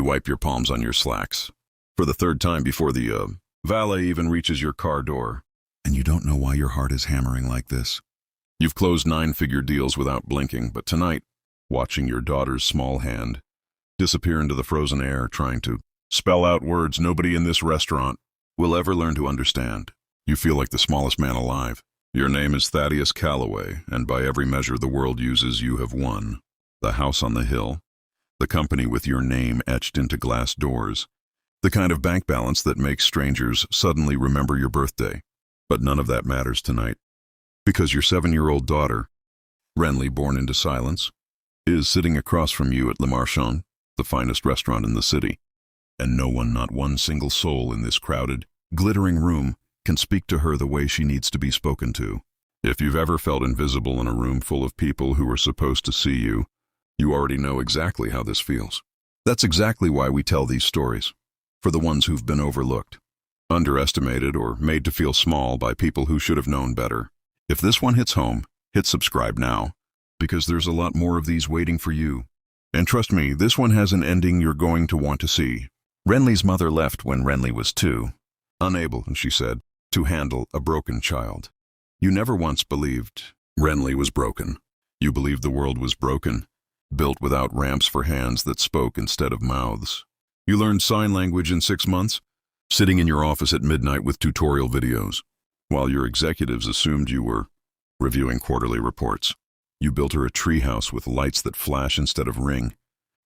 wipe your palms on your slacks. For the third time before the valet even reaches your car door. And you don't know why your heart is hammering like this. You've closed 9-figure deals without blinking, but tonight, watching your daughter's small hand disappear into the frozen air, trying to spell out words nobody in this restaurant will ever learn to understand. You feel like the smallest man alive. Your name is Thaddeus Calloway, and by every measure the world uses, you have won. The house on the hill, the company with your name etched into glass doors, the kind of bank balance that makes strangers suddenly remember your birthday. But none of that matters tonight, because your 7-year-old daughter, Renly born into silence, is sitting across from you at Le Marchand, the finest restaurant in the city. And no one, not one single soul in this crowded, glittering room can speak to her the way she needs to be spoken to. If you've ever felt invisible in a room full of people who are supposed to see you, you already know exactly how this feels. That's exactly why we tell these stories, for the ones who've been overlooked, underestimated, or made to feel small by people who should have known better. If this one hits home, hit subscribe now, because there's a lot more of these waiting for you. And trust me, this one has an ending you're going to want to see. Renly's mother left when Renly was 2, unable, she said, to handle a broken child. You never once believed Renly was broken. You believed the world was broken, built without ramps for hands that spoke instead of mouths. You learned sign language in 6 months, sitting in your office at midnight with tutorial videos, while your executives assumed you were reviewing quarterly reports. You built her a treehouse with lights that flash instead of ring,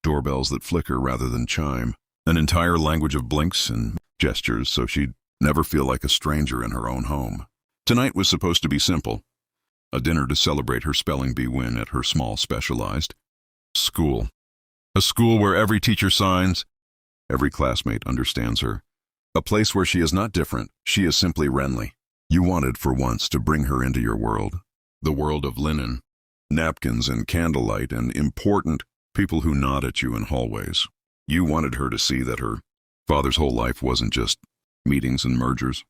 doorbells that flicker rather than chime, an entire language of blinks and gestures so she'd never feel like a stranger in her own home. Tonight was supposed to be simple, a dinner to celebrate her spelling bee win at her small specialized school. A school where every teacher signs, every classmate understands her. A place where she is not different, she is simply Renly. You wanted for once to bring her into your world, the world of linen, napkins and candlelight and important people who nod at you in hallways. You wanted her to see that her father's whole life wasn't just meetings and mergers,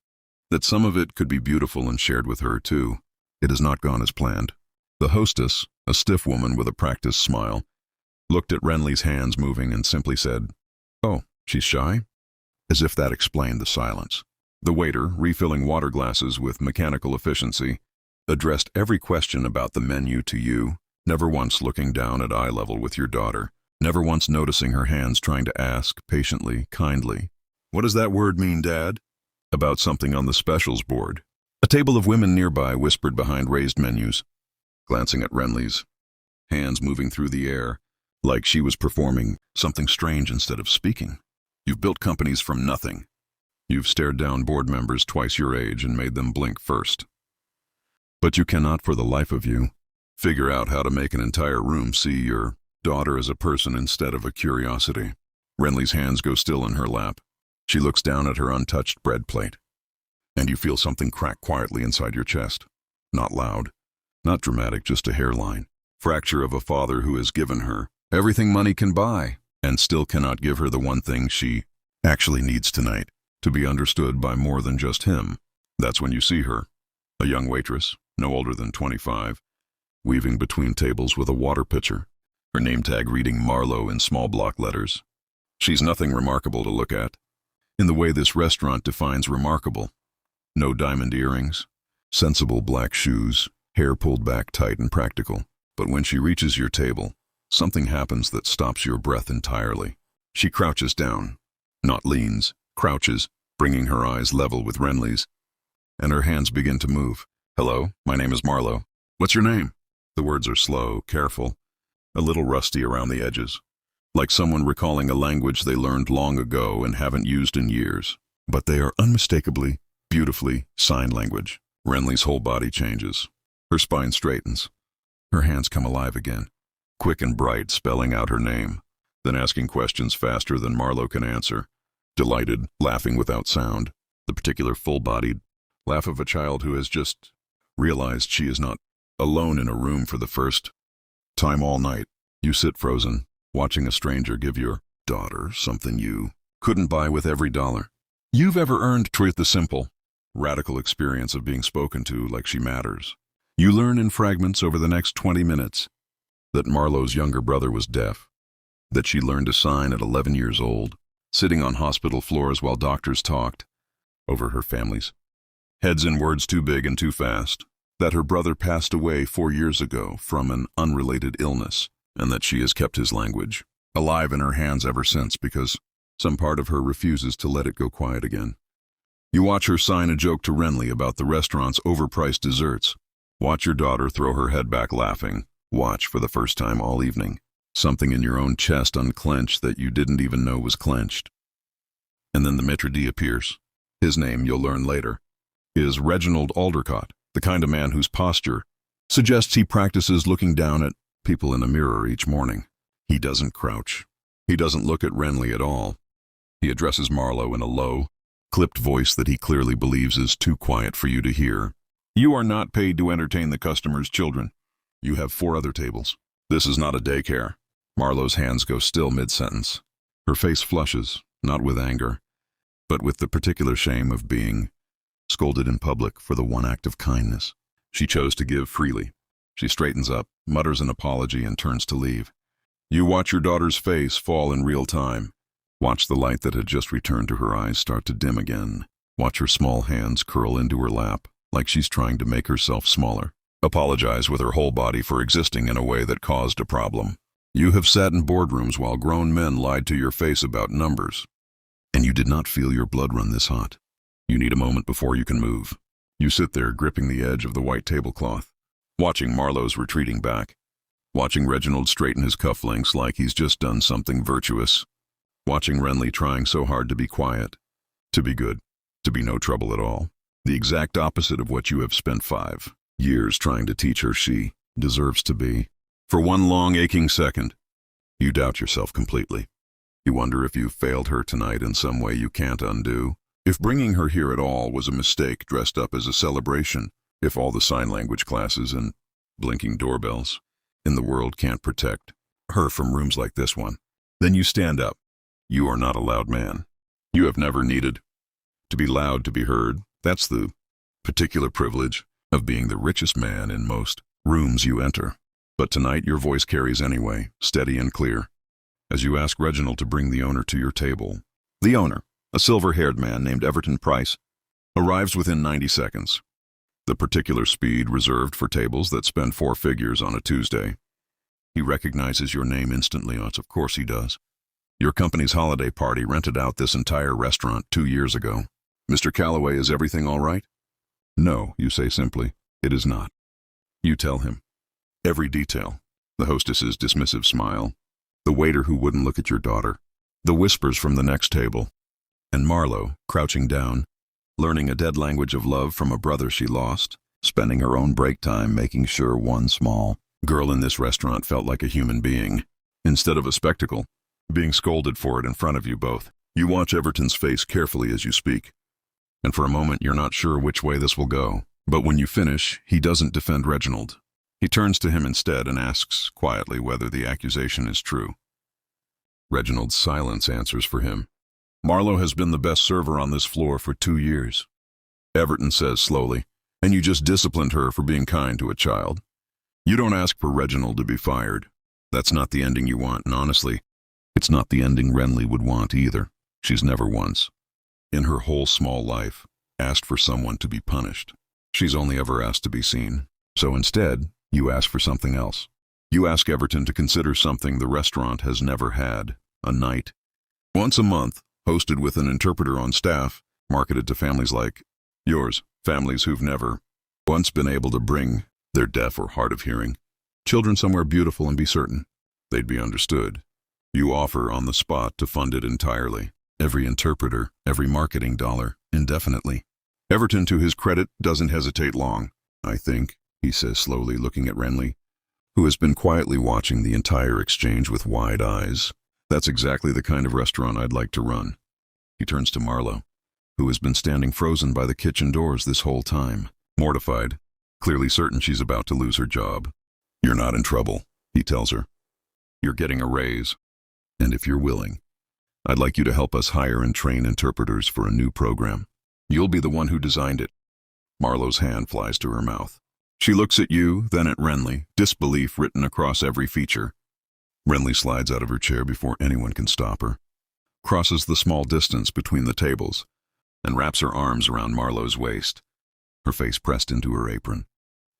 that some of it could be beautiful and shared with her too. It has not gone as planned. The hostess, a stiff woman with a practiced smile, looked at Renly's hands moving and simply said, "Oh, she's shy?" As if that explained the silence. The waiter, refilling water glasses with mechanical efficiency, addressed every question about the menu to you, never once looking down at eye level with your daughter, never once noticing her hands trying to ask, patiently, kindly, "What does that word mean, Dad?" about something on the specials board. A table of women nearby whispered behind raised menus, glancing at Renly's hands moving through the air, like she was performing something strange instead of speaking. You've built companies from nothing. You've stared down board members twice your age and made them blink first. But you cannot, for the life of you, figure out how to make an entire room see your daughter as a person instead of a curiosity. Renly's hands go still in her lap. She looks down at her untouched bread plate, and you feel something crack quietly inside your chest. Not loud, not dramatic, just a hairline. Fracture of a father who has given her everything money can buy, and still cannot give her the one thing she actually needs tonight, to be understood by more than just him. That's when you see her, a young waitress, no older than 25, weaving between tables with a water pitcher, her name tag reading Marlowe in small block letters. She's nothing remarkable to look at, in the way this restaurant defines remarkable. No diamond earrings, sensible black shoes, hair pulled back tight and practical. But when she reaches your table, something happens that stops your breath entirely. She crouches down, not leans, crouches, bringing her eyes level with Renly's, and her hands begin to move. "Hello, my name is Marlowe. What's your name?" The words are slow, careful, a little rusty around the edges, like someone recalling a language they learned long ago and haven't used in years. But they are unmistakably, beautifully sign language. Renly's whole body changes. Her spine straightens. Her hands come alive again, quick and bright, spelling out her name, then asking questions faster than Marlowe can answer, delighted, laughing without sound, the particular full-bodied laugh of a child who has just realized she is not alone in a room for the first time all night. You sit frozen, watching a stranger give your daughter something you couldn't buy with every dollar you've ever earned. Truth the simple, radical experience of being spoken to like she matters. You learn in fragments over the next 20 minutes that Marlowe's younger brother was deaf, that she learned to sign at 11 years old, sitting on hospital floors while doctors talked over her families. Heads in words too big and too fast, that her brother passed away 4 years ago from an unrelated illness, and that she has kept his language alive in her hands ever since because some part of her refuses to let it go quiet again. You watch her sign a joke to Renly about the restaurant's overpriced desserts. Watch your daughter throw her head back laughing. Watch, for the first time all evening, something in your own chest unclench that you didn't even know was clenched. And then the maitre d' appears. His name, you'll learn later, is Reginald Aldercott, the kind of man whose posture suggests he practices looking down at people in a mirror each morning. He doesn't crouch. He doesn't look at Renly at all. He addresses Marlowe in a low, clipped voice that he clearly believes is too quiet for you to hear. You are not paid to entertain the customers' children. You have 4 other tables. This is not a daycare. Marlowe's hands go still mid-sentence. Her face flushes, not with anger, but with the particular shame of being scolded in public for the one act of kindness she chose to give freely. She straightens up, mutters an apology, and turns to leave. You watch your daughter's face fall in real time. Watch the light that had just returned to her eyes start to dim again. Watch her small hands curl into her lap, like she's trying to make herself smaller. Apologize with her whole body for existing in a way that caused a problem. You have sat in boardrooms while grown men lied to your face about numbers, and you did not feel your blood run this hot. You need a moment before you can move. You sit there gripping the edge of the white tablecloth, watching Marlowe's retreating back, watching Reginald straighten his cufflinks like he's just done something virtuous, watching Renly trying so hard to be quiet, to be good, to be no trouble at all. The exact opposite of what you have spent 5 years trying to teach her she deserves to be. For one long aching second, you doubt yourself completely. You wonder if you failed her tonight in some way you can't undo. If bringing her here at all was a mistake dressed up as a celebration. If all the sign language classes and blinking doorbells in the world can't protect her from rooms like this one. Then you stand up. You are not a loud man. You have never needed to be loud to be heard. That's the particular privilege of being the richest man in most rooms you enter. But tonight your voice carries anyway, steady and clear, as you ask Reginald to bring the owner to your table. The owner, a silver-haired man named Everton Price, arrives within 90 seconds. The particular speed reserved for tables that spend 4 figures on a Tuesday. He recognizes your name instantly. Of course he does. Your company's holiday party rented out this entire restaurant 2 years ago. Mr. Calloway, is everything all right? No, you say simply. It is not. You tell him every detail. The hostess's dismissive smile, the waiter who wouldn't look at your daughter, the whispers from the next table, and Marlowe, crouching down, learning a dead language of love from a brother she lost, spending her own break time making sure one small girl in this restaurant felt like a human being, instead of a spectacle, being scolded for it in front of you both. You watch Everton's face carefully as you speak, and for a moment you're not sure which way this will go. But when you finish, he doesn't defend Reginald. He turns to him instead and asks quietly whether the accusation is true. Reginald's silence answers for him. Marlowe has been the best server on this floor for 2 years. Everton says slowly, and you just disciplined her for being kind to a child. You don't ask for Reginald to be fired. That's not the ending you want, and honestly, it's not the ending Renly would want either. She's never once, in her whole small life, asked for someone to be punished. She's only ever asked to be seen. So instead, you ask for something else. You ask Everton to consider something the restaurant has never had, a night, once a month, hosted with an interpreter on staff, marketed to families like yours, families who've never once been able to bring their deaf or hard of hearing children somewhere beautiful and be certain they'd be understood. You offer on the spot to fund it entirely, every interpreter, every marketing dollar, indefinitely. Everton, to his credit, doesn't hesitate long. I think, he says slowly, looking at Renly, who has been quietly watching the entire exchange with wide eyes. That's exactly the kind of restaurant I'd like to run. He turns to Marlowe, who has been standing frozen by the kitchen doors this whole time, mortified, clearly certain she's about to lose her job. You're not in trouble, he tells her. You're getting a raise, and if you're willing, I'd like you to help us hire and train interpreters for a new program. You'll be the one who designed it. Marlowe's hand flies to her mouth. She looks at you, then at Renly, disbelief written across every feature. Renly slides out of her chair before anyone can stop her, crosses the small distance between the tables, and wraps her arms around Marlowe's waist, her face pressed into her apron.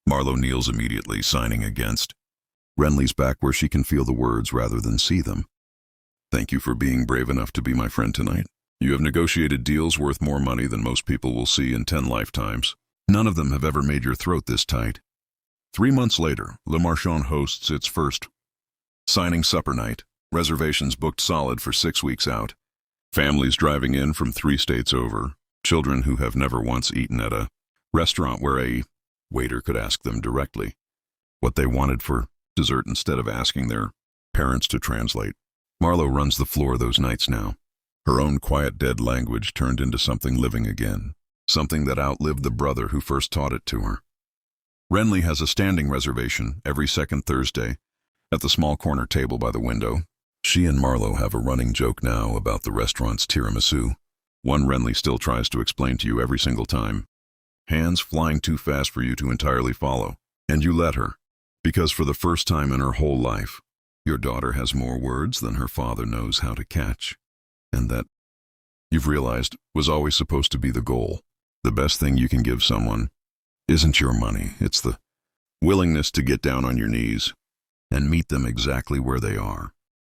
Marlowe kneels immediately, signing against. Renly's back where she can feel the words rather than see them. Thank you for being brave enough to be my friend tonight. You have negotiated deals worth more money than most people will see in 10 lifetimes. None of them have ever made your throat this tight. 3 months later, Le Marchand hosts its first signing supper night. Reservations booked solid for 6 weeks out. Families driving in from 3 states over. Children who have never once eaten at a restaurant where a waiter could ask them directly what they wanted for dessert instead of asking their parents to translate. Marlowe runs the floor those nights now. Her own quiet dead language turned into something living again, something that outlived the brother who first taught it to her. Renly has a standing reservation every second Thursday at the small corner table by the window. She and Marlowe have a running joke now about the restaurant's tiramisu, one Renly still tries to explain to you every single time. Hands flying too fast for you to entirely follow, and you let her, because for the first time in her whole life, your daughter has more words than her father knows how to catch. And that, you've realized, was always supposed to be the goal. The best thing you can give someone isn't your money, it's the willingness to get down on your knees and meet them exactly where they are.